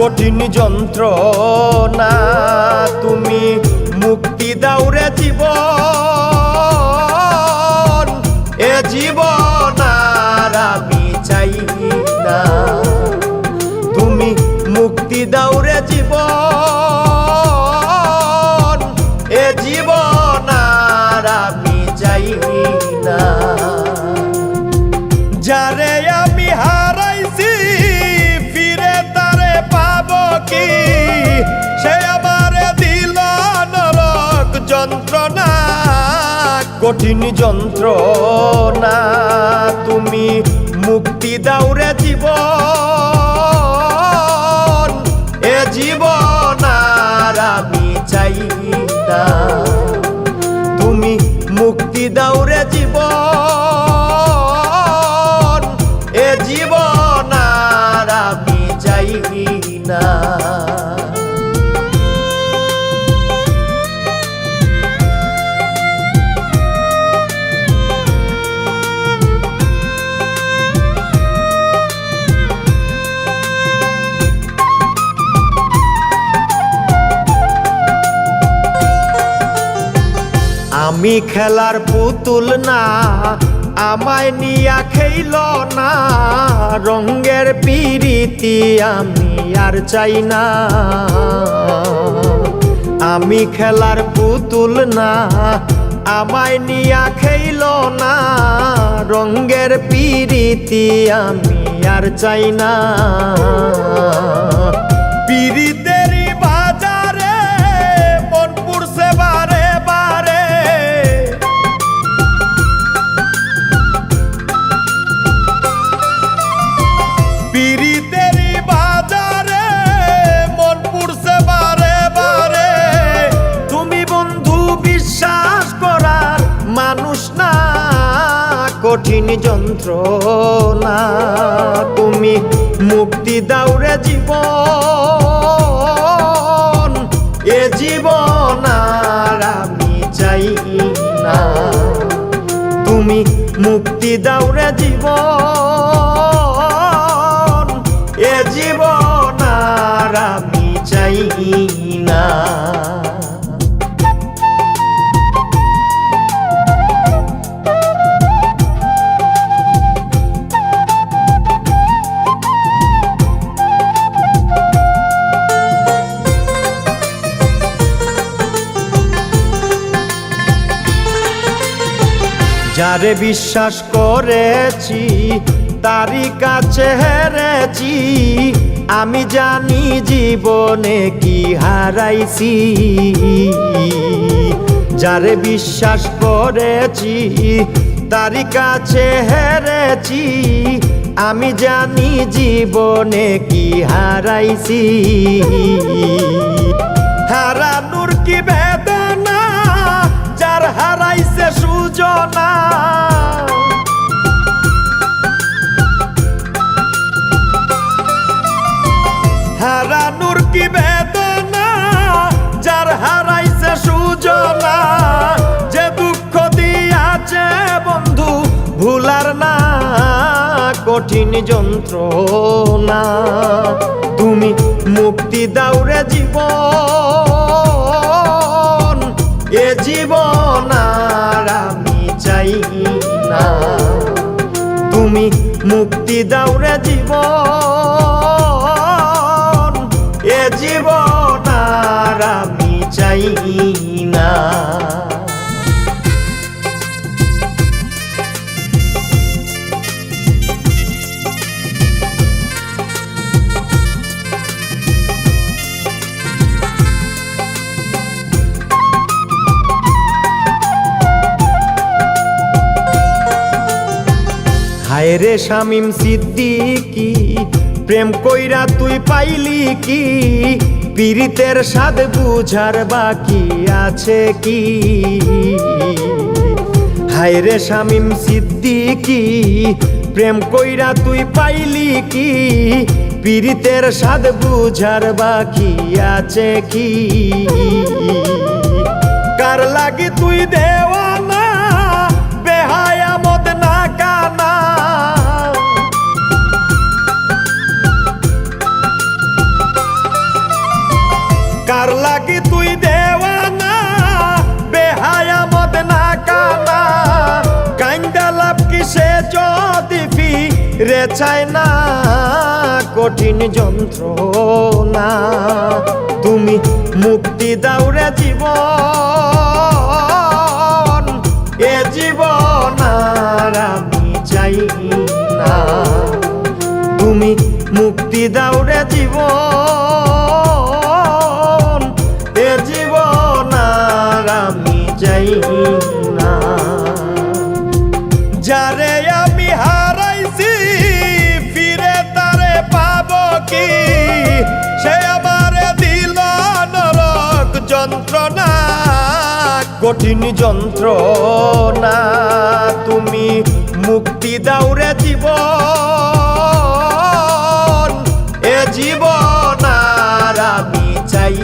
কঠিন যন্ত্রণা তুমি মুক্তি দাও রে জীবন, এ জীবন আর আমি চাই না। তুমি মুক্তি দাও রে জীবন, এ জীবন আর আমি চাই না। যারে আমি হারাইছি ফিরে তারে পাবো কি, সে আমারে দিল নরক যন্ত্রণা। কঠিন যন্ত্রণা তুমি মুক্তি দাও রে জীবন, এ জীবন আর আমি চাই না। তুমি মুক্তি দাও রে জীবন, এ জীবন আর আমি চাই না। আমি খেলার পুতুল না, আমায় নিয়া খেইল না, রঙের পিরিতি আমি আর চাই না। আমি খেলার পুতুল না, আমায় নিয়া খেইল না, রঙের পিরিতি আমি আর চাই না। পিরিতেরই বাজারে মন পুরছে বারে বারে, পিরিতেরই বাজারে মন পুরছে বারে বারে। তুমি বন্ধু বিশ্বাস করার মানুষ না, কঠিন যন্ত্রণা তুমি মুক্তি দাও রে জীবন, এ জীবন আর আমি চাই না। তুমি মুক্তি দাও রে জীবন, এ জীবন আর আমি চাই না। যারে বিশ্বাস করেছি তারই কাছে হেরেছি, আমি জানি জীবনে কি হারাইছি। যারে বিশ্বাস করেছি তারই কাছে হেরেছি, আমি জানি জীবনে কি হারাইছি। হারানোর কি বেদনা যার হারাইছে সুজনা, হারানোর কি বেদনা যার হারাইছে সুজনা। যে দুঃখ দিয়াছে বন্ধু ভুলার না, কঠিন যন্ত্রণা তুমি মুক্তি দাও রে জীবন, এ জীবন আর আমি চাই না। তুমি মুক্তি দাও রে জীবন, এ জীবন আর আমি চাই না। হায় রে শামীম সিদ্দিকী, প্রেম কইরা তুই পাইলি কি, পীড়িতের স্বাদ বুঝার বাকি আছে কি। হায় রে শামীম সিদ্দিকী, প্রেম কইরা তুই পাইলি কি, পীড়িতের স্বাদ বুঝার বাকি আছে কি। কার লাগি তুই দেওয়ানা বেহায়া মদ না কানা, ফিরে চায় না কঠিন যন্ত্রণা। তুমি মুক্তি দাও রে জীবন, এ জীবন আর আমি চাই না। তুমি মুক্তি দাও রে জীবন, এ জীবন আর আমি চাই না। যারে আমি হারাইছি ফিরে তারে পাবো কি, সে আমারে দিল নরক যন্ত্রণা, কঠিন যন্ত্রণা। তুমি মুক্তি দাও রে জীবন, এ জীবন আর আমি চাই